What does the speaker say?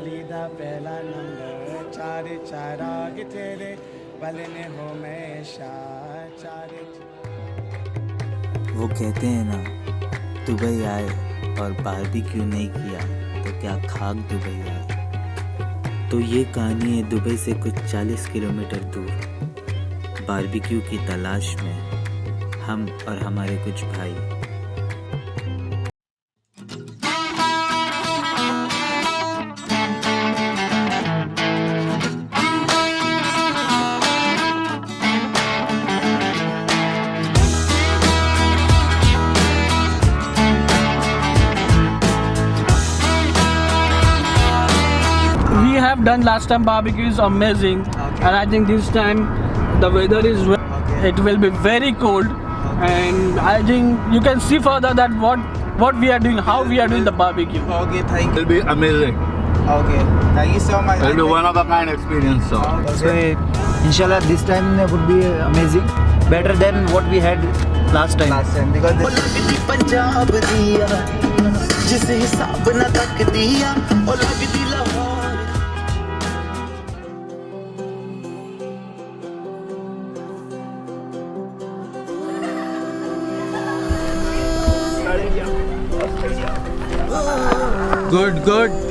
अली दा पहला नंबर चार चाराग तेरे बलने हो हमेशा चार। वो कहते हैं ना, दुबई आए और बारबेक्यू नहीं किया तो क्या खाक दुबई आए। तो ये कहानी है दुबई से कुछ 40 किलोमीटर दूर बारबेक्यू की तलाश में हम और हमारे कुछ भाई। We have done last time barbecue is amazing, and I think this time the weather is it will be very cold, and I think you can see further that what we are doing, how we are doing the barbecue. Okay, thank you. It'll be amazing. Okay, thank you so much. It'll be one of a kind experience. So. So inshallah this time would be amazing, better than what we had last time. Last time because this लगदी पंजाब दिया जिस हिसाब ना तक दिया ओ लगदी Lahore. Good, good.